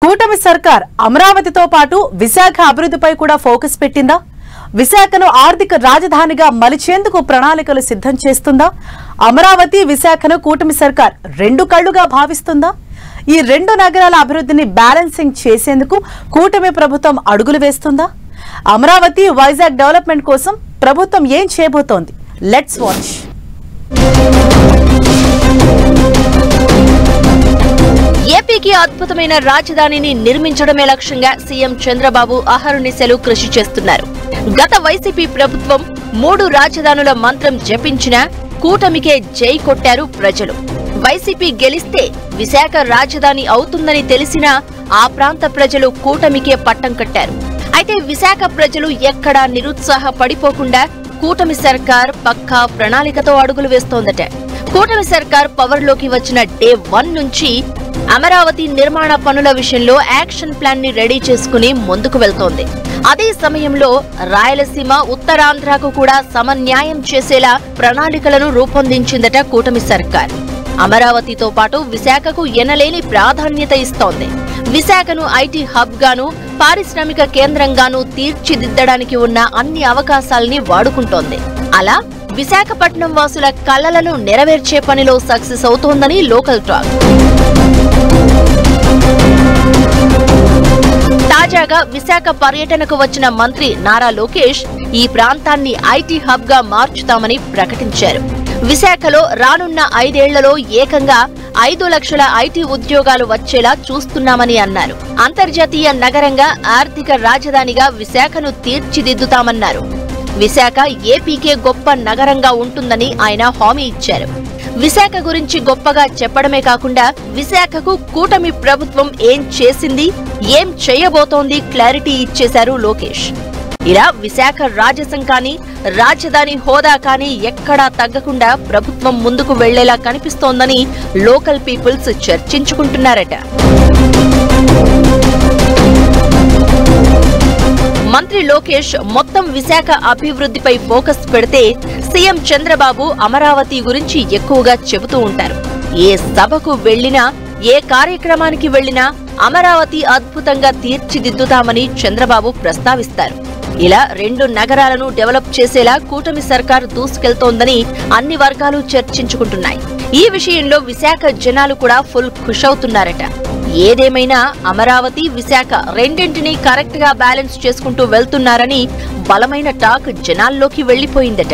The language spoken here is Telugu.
కూటమి సర్కార్ అమరావతితో పాటు విశాఖ అభివృద్ధిపై కూడా ఫోకస్ పెట్టిందా? విశాఖను ఆర్థిక రాజధానిగా మలిచేందుకు ప్రణాళికలు సిద్ధం చేస్తుందా? అమరావతి విశాఖను కూటమి సర్కార్ రెండు కళ్లుగా భావిస్తుందా? ఈ రెండు నగరాల అభివృద్ధిని బ్యాలెన్సింగ్ చేసేందుకు కూటమి ప్రభుత్వం అడుగులు వేస్తుందా? అమరావతి వైజాగ్ డెవలప్మెంట్ కోసం ప్రభుత్వం ఏం చేయబోతోంది? Let's watch. ఏపీకి అద్భుతమైన రాజధానిని నిర్మించడమే లక్ష్యంగా సీఎం చంద్రబాబు అహర్నిశలు కృషి చేస్తున్నారు. గత వైసీపీ ప్రభుత్వం 3 రాజధానుల మంత్రం జపించినా కూటమికే జై కొట్టారు ప్రజలు. వైసీపీ గెలిస్తే విశాఖ రాజధాని అవుతుందని తెలిసినా ఆ ప్రాంత ప్రజలు కూటమికే పట్టం కట్టారు. అయితే విశాఖ ప్రజలు ఎక్కడా నిరుత్సాహపడిపోకుండా కూటమి సర్కార్ పక్కా ప్రణాళికతో అడుగులు వేస్తోందట. కూటమి సర్కార్ పవర్లోకి వచ్చిన డే 1 నుంచి అమరావతి నిర్మాణ పనుల విషయంలో యాక్షన్ ప్లాన్ ని రెడీ చేసుకుని ముందుకు వెళ్తోంది. అదే సమయంలో రాయలసీమ, ఉత్తరాంధ్రకు కూడా సమన్యాయం చేసేలా ప్రణాళికలను రూపొందించిందట కూటమి సర్కార్. అమరావతితో పాటు విశాఖకు ఎనలేని ప్రాధాన్యత ఇస్తోంది. విశాఖను ఐటీ హబ్ గాను, పారిశ్రామిక కేంద్రంగాను తీర్చిదిద్దడానికి ఉన్న అన్ని అవకాశాలని వాడుకుంటోంది. అలా విశాఖపట్నం వాసుల కలలను నెరవేర్చే పనిలో సక్సెస్ అవుతోందని లోకల్ టాక్. తాజాగా విశాఖ పర్యటనకు వచ్చిన మంత్రి నారా లోకేష్ ఈ ప్రాంతాన్ని ఐటీ హబ్ గా మార్చుతామని ప్రకటించారు. విశాఖలో రానున్న 5 ఏళ్లలో ఏకంగా 5 లక్షల ఐటీ ఉద్యోగాలు వచ్చేలా చూస్తున్నామని అన్నారు. అంతర్జాతీయ నగరంగా, ఆర్థిక రాజధానిగా విశాఖను తీర్చిదిద్దుతామన్నారు. విశాఖ ఏపీకే గొప్ప నగరంగా ఉంటుందని ఆయన హామీ ఇచ్చారు. విశాఖ గురించి గొప్పగా చెప్పడమే కాకుండా విశాఖకు కూటమి ప్రభుత్వం ఏం చేసింది, ఏం చేయబోతోంది క్లారిటీ ఇచ్చేశారు లోకేష్. ఇలా విశాఖ రాజసం కానీ, రాజధాని హోదా కానీ ఎక్కడా తగ్గకుండా ప్రభుత్వం ముందుకు వెళ్లేలా కనిపిస్తోందని లోకల్ పీపుల్స్ చర్చించుకుంటున్నారట. మంత్రి లోకేష్ మొత్తం విశాఖ అభివృద్ధిపై ఫోకస్ పెడితే సీఎం చంద్రబాబు అమరావతి గురించి ఎక్కువగా చెబుతూ ఉంటారు. ఏ సభకు వెళ్లినా, ఏ కార్యక్రమానికి వెళ్లినా అమరావతి అద్భుతంగా తీర్చిదిద్దుతామని చంద్రబాబు ప్రస్తావిస్తారు. ఇలా 2 నగరాలను డెవలప్ చేసేలా కూటమి సర్కార్ దూసుకెళ్తోందని అన్ని వర్గాలు చర్చించుకుంటున్నాయి. ఈ విషయంలో విశాఖ జనాలు కూడా ఫుల్ ఖుష్ అవుతున్నారట. ఏదేమైనా అమరావతి, విశాఖ రెండింటినీ కరెక్ట్ గా బ్యాలెన్స్ చేసుకుంటూ వెళ్తున్నారని బలమైన టాక్ జనాల్లోకి వెళ్లిపోయిందట.